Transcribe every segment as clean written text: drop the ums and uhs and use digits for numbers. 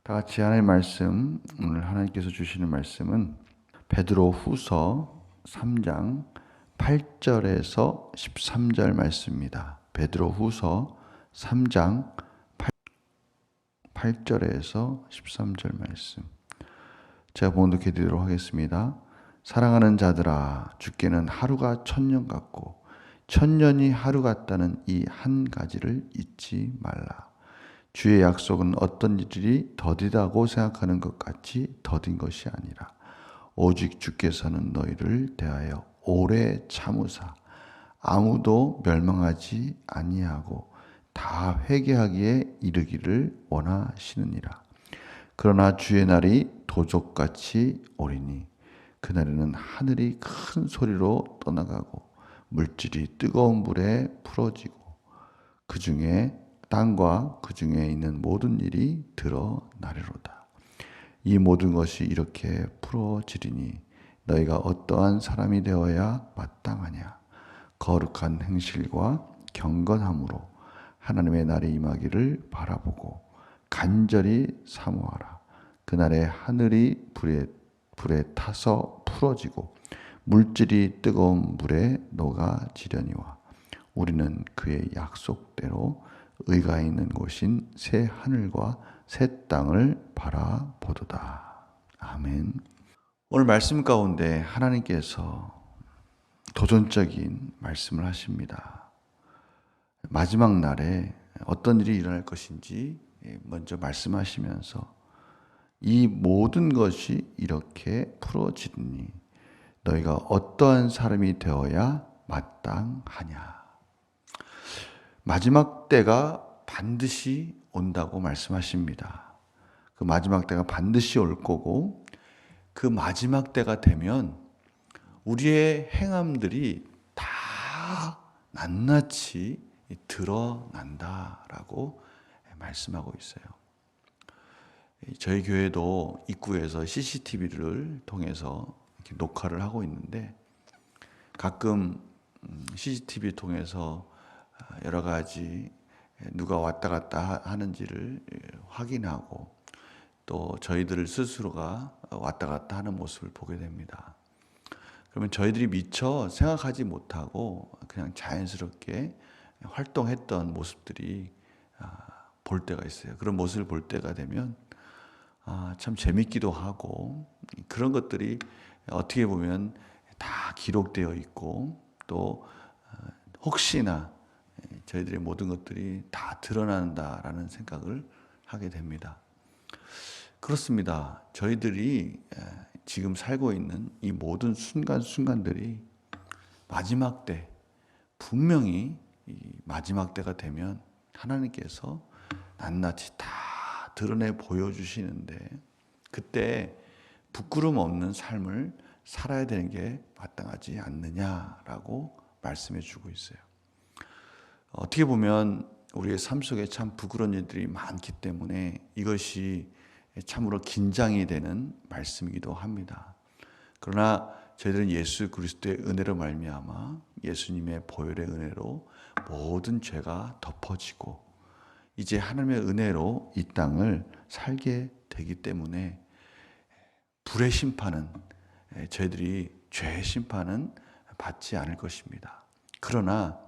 다 같이 하나님의 말씀, 오늘 하나님께서 주시는 말씀은 베드로 후서 3장 8절에서 13절 말씀입니다. 베드로 후서 3장 8절에서 13절 말씀. 제가 봉독해 드리도록 하겠습니다. 사랑하는 자들아, 주께는 하루가 천년 같고 천년이 하루 같다는 이 한 가지를 잊지 말라. 주의 약속은 어떤 일이 더디다고 생각하는 것 같이 더딘 것이 아니라 오직 주께서는 너희를 대하여 오래 참으사 아무도 멸망하지 아니하고 다 회개하기에 이르기를 원하시느니라. 그러나 주의 날이 도적같이 오리니 그날에는 하늘이 큰 소리로 떠나가고 물질이 뜨거운 불에 풀어지고 그 중에 땅과 그 중에 있는 모든 일이 드러나리로다. 이 모든 것이 이렇게 풀어지리니 너희가 어떠한 사람이 되어야 마땅하냐. 거룩한 행실과 경건함으로 하나님의 날이 임하기를 바라보고 간절히 사모하라. 그날에 하늘이 불에 타서 풀어지고 물질이 뜨거운 물에 녹아지려니와 우리는 그의 약속대로 의가 있는 곳인 새 하늘과 새 땅을 바라보도다. 아멘. 오늘 말씀 가운데 하나님께서 도전적인 말씀을 하십니다. 마지막 날에 어떤 일이 일어날 것인지 먼저 말씀하시면서 이 모든 것이 이렇게 풀어지니 너희가 어떠한 사람이 되어야 마땅하냐. 마지막 때가 반드시 온다고 말씀하십니다. 그 마지막 때가 반드시 올 거고 그 마지막 때가 되면 우리의 행함들이 다 낱낱이 드러난다라고 말씀하고 있어요. 저희 교회도 입구에서 CCTV를 통해서 이렇게 녹화를 하고 있는데 가끔 CCTV 통해서 여러 가지 누가 왔다 갔다 하는지를 확인하고 또 저희들 스스로가 왔다 갔다 하는 모습을 보게 됩니다. 그러면 저희들이 미처 생각하지 못하고 그냥 자연스럽게 활동했던 모습들이 볼 때가 있어요. 그런 모습을 볼 때가 되면 참 재밌기도 하고 그런 것들이 어떻게 보면 다 기록되어 있고 또 혹시나 저희들의 모든 것들이 다 드러난다라는 생각을 하게 됩니다. 그렇습니다. 저희들이 지금 살고 있는 이 모든 순간순간들이 마지막 때 분명히 이 마지막 때가 되면 하나님께서 낱낱이 다 드러내 보여주시는데 그때 부끄럼 없는 삶을 살아야 되는 게 마땅하지 않느냐라고 말씀해 주고 있어요. 어떻게 보면 우리의 삶 속에 참 부끄러운 일들이 많기 때문에 이것이 참으로 긴장이 되는 말씀이기도 합니다. 그러나 저희들은 예수 그리스도의 은혜로 말미암아 예수님의 보혈의 은혜로 모든 죄가 덮어지고 이제 하나님의 은혜로 이 땅을 살게 되기 때문에 불의 심판은 저희들이 죄의 심판은 받지 않을 것입니다. 그러나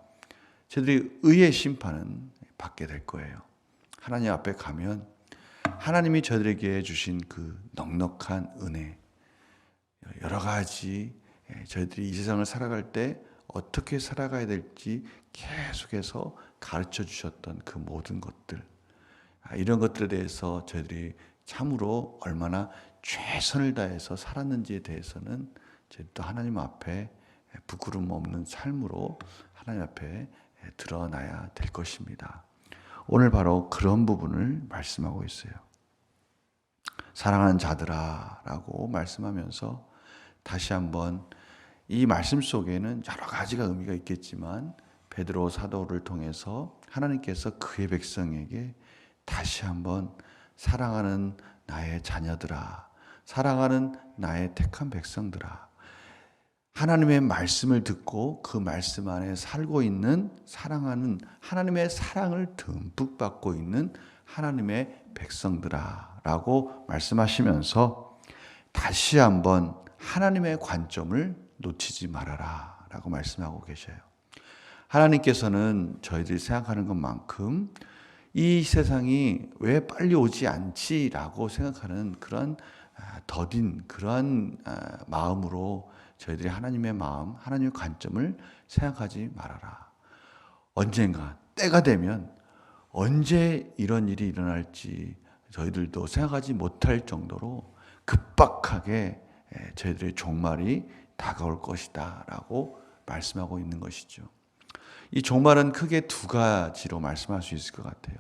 저희들이 의의 심판은 받게 될 거예요. 하나님 앞에 가면 하나님이 저희들에게 주신 그 넉넉한 은혜, 여러 가지 저희들이 이 세상을 살아갈 때 어떻게 살아가야 될지 계속해서 가르쳐 주셨던 그 모든 것들, 이런 것들에 대해서 저희들이 참으로 얼마나 최선을 다해서 살았는지에 대해서는 저희도 하나님 앞에 부끄럼 없는 삶으로 하나님 앞에 드러나야 될 것입니다. 오늘 바로 그런 부분을 말씀하고 있어요. 사랑하는 자들아 라고 말씀하면서 다시 한번 이 말씀 속에는 여러 가지가 의미가 있겠지만 베드로 사도를 통해서 하나님께서 그의 백성에게 다시 한번 사랑하는 나의 자녀들아, 사랑하는 나의 택한 백성들아, 하나님의 말씀을 듣고 그 말씀 안에 살고 있는 사랑하는 하나님의 사랑을 듬뿍 받고 있는 하나님의 백성들아 라고 말씀하시면서 다시 한번 하나님의 관점을 놓치지 말아라 라고 말씀하고 계셔요. 하나님께서는 저희들이 생각하는 것만큼 이 세상이 왜 빨리 오지 않지라고 생각하는 그런 더딘 그런 마음으로 저희들이 하나님의 마음, 하나님의 관점을 생각하지 말아라. 언젠가 때가 되면 언제 이런 일이 일어날지 저희들도 생각하지 못할 정도로 급박하게 저희들의 종말이 다가올 것이다 라고 말씀하고 있는 것이죠. 이 종말은 크게 두 가지로 말씀할 수 있을 것 같아요.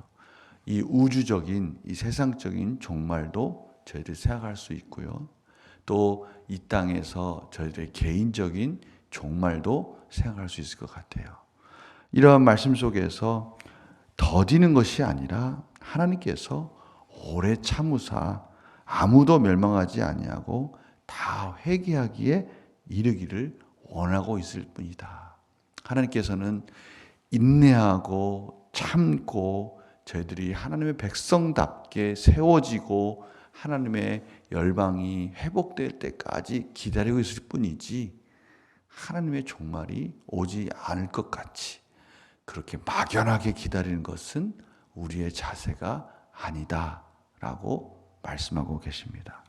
이 우주적인, 이 세상적인 종말도 저희들이 생각할 수 있고요. 또 이 땅에서 저희들의 개인적인 종말도 생각할 수 있을 것 같아요. 이러한 말씀 속에서 더디는 것이 아니라 하나님께서 오래 참으사 아무도 멸망하지 아니하고 다 회개하기에 이르기를 원하고 있을 뿐이다. 하나님께서는 인내하고 참고 저희들이 하나님의 백성답게 세워지고 하나님의 열방이 회복될 때까지 기다리고 있을 뿐이지 하나님의 종말이 오지 않을 것 같이 그렇게 막연하게 기다리는 것은 우리의 자세가 아니다라고 말씀하고 계십니다.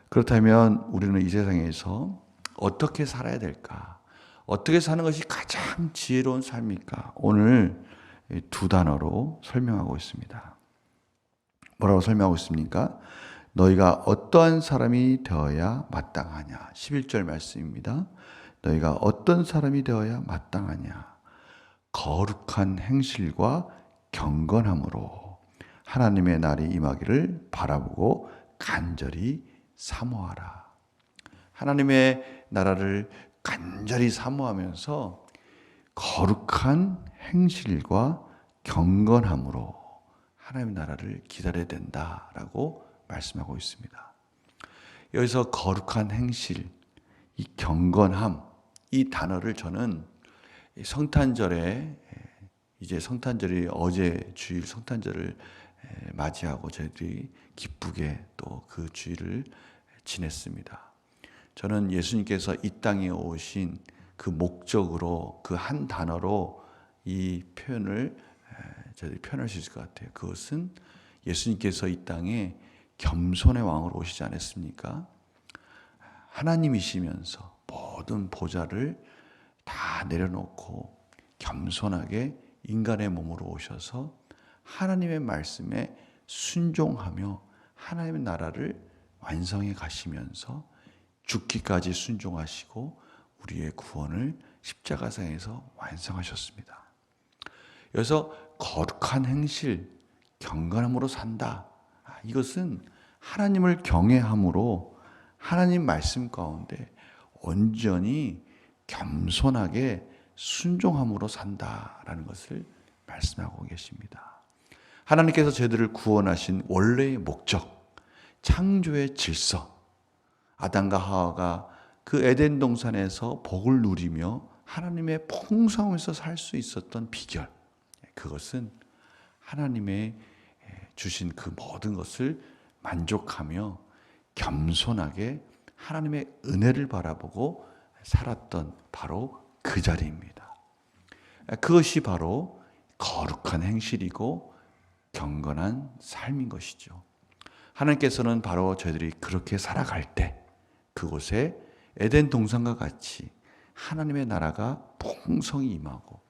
그렇다면 우리는 이 세상에서 어떻게 살아야 될까? 어떻게 사는 것이 가장 지혜로운 삶일까? 오늘 두 단어로 설명하고 있습니다. 뭐라고 설명하고 있습니까? 너희가 어떠한 사람이 되어야 마땅하냐? 11절 말씀입니다. 너희가 어떤 사람이 되어야 마땅하냐? 거룩한 행실과 경건함으로 하나님의 날이 임하기를 바라보고 간절히 사모하라. 하나님의 나라를 간절히 사모하면서 거룩한 행실과 경건함으로 하나님의 나라를 기다려야 된다라고 말씀하고 있습니다. 여기서 거룩한 행실, 이 경건함, 이 단어를 저는 성탄절에 이제 성탄절이 어제 주일 성탄절을 맞이하고 저희들이 기쁘게 또 그 주일을 지냈습니다. 저는 예수님께서 이 땅에 오신 그 목적으로 그 한 단어로 이 표현을 저희들이 표현할 수 있을 것 같아요. 그것은 예수님께서 이 땅에 겸손의 왕으로 오시지 않았습니까? 하나님이시면서 모든 보좌를 다 내려놓고 겸손하게 인간의 몸으로 오셔서 하나님의 말씀에 순종하며 하나님의 나라를 완성해 가시면서 죽기까지 순종하시고 우리의 구원을 십자가상에서 완성하셨습니다. 여기서 거룩한 행실, 경건함으로 산다. 이것은 하나님을 경외함으로 하나님 말씀 가운데 온전히 겸손하게 순종함으로 산다라는 것을 말씀하고 계십니다. 하나님께서 저희들을 구원하신 원래의 목적, 창조의 질서, 아담과 하와가 그 에덴 동산에서 복을 누리며 하나님의 풍성함에서 살 수 있었던 비결, 그것은 하나님의 주신 그 모든 것을 만족하며 겸손하게 하나님의 은혜를 바라보고 살았던 바로 그 자리입니다. 그것이 바로 거룩한 행실이고 경건한 삶인 것이죠. 하나님께서는 바로 저희들이 그렇게 살아갈 때 그곳에 에덴 동산과 같이 하나님의 나라가 풍성히 임하고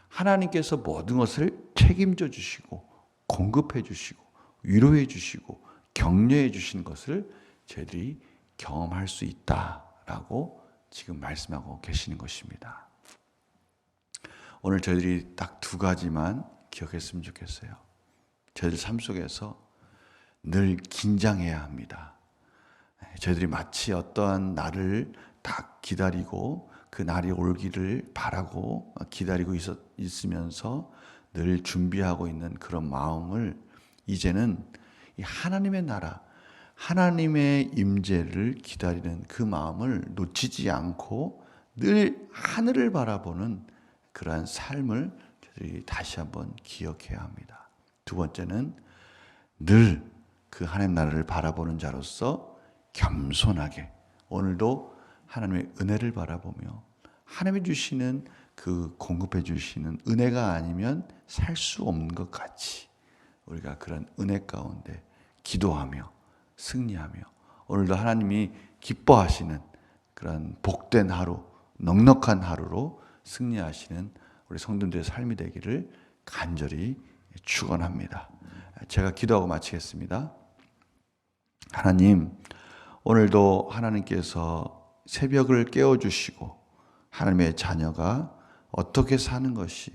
하나님께서 모든 것을 책임져 주시고 공급해 주시고 위로해 주시고 격려해 주신 것을 저희들이 경험할 수 있다라고 지금 말씀하고 계시는 것입니다. 오늘 저희들이 딱 두 가지만 기억했으면 좋겠어요. 저희들 삶 속에서 늘 긴장해야 합니다. 저희들이 마치 어떠한 날을 딱 기다리고 그 날이 올기를 바라고 기다리고 있으면서 늘 준비하고 있는 그런 마음을 이제는 이 하나님의 나라, 하나님의 임재를 기다리는 그 마음을 놓치지 않고 늘 하늘을 바라보는 그러한 삶을 저희들이 다시 한번 기억해야 합니다. 두 번째는 늘 그 하나님 나라를 바라보는 자로서 겸손하게 오늘도 하나님의 은혜를 바라보며 하나님이 주시는 그 공급해 주시는 은혜가 아니면 살 수 없는 것 같이 우리가 그런 은혜 가운데 기도하며 승리하며 오늘도 하나님이 기뻐하시는 그런 복된 하루, 넉넉한 하루로 승리하시는 우리 성도들의 삶이 되기를 간절히 축원합니다. 제가 기도하고 마치겠습니다. 하나님, 오늘도 하나님께서 새벽을 깨워주시고 하나님의 자녀가 어떻게 사는 것이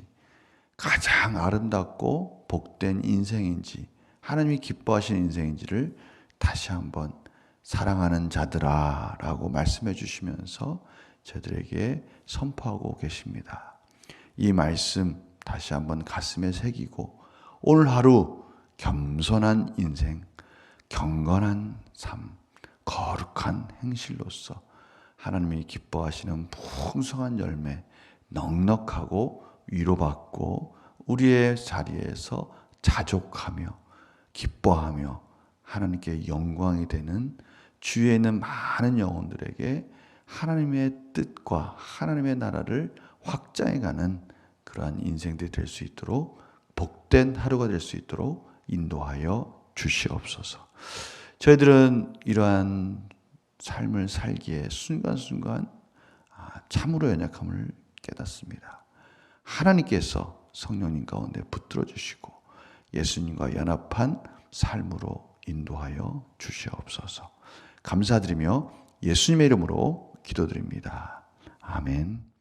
가장 아름답고 복된 인생인지 하나님이 기뻐하시는 인생인지를 다시 한번 사랑하는 자들아 라고 말씀해 주시면서 저들에게 선포하고 계십니다. 이 말씀 다시 한번 가슴에 새기고 오늘 하루 겸손한 인생, 경건한 삶, 거룩한 행실로서 하나님이 기뻐하시는 풍성한 열매, 넉넉하고 위로받고 우리의 자리에서 자족하며 기뻐하며 하나님께 영광이 되는 주위에 있는 많은 영혼들에게 하나님의 뜻과 하나님의 나라를 확장해가는 그러한 인생들이 될 수 있도록 복된 하루가 될 수 있도록 인도하여 주시옵소서. 저희들은 이러한 삶을 살기에 순간순간 참으로 연약함을 깨닫습니다. 하나님께서 성령님 가운데 붙들어 주시고 예수님과 연합한 삶으로 인도하여 주시옵소서. 감사드리며 예수님의 이름으로 기도드립니다. 아멘.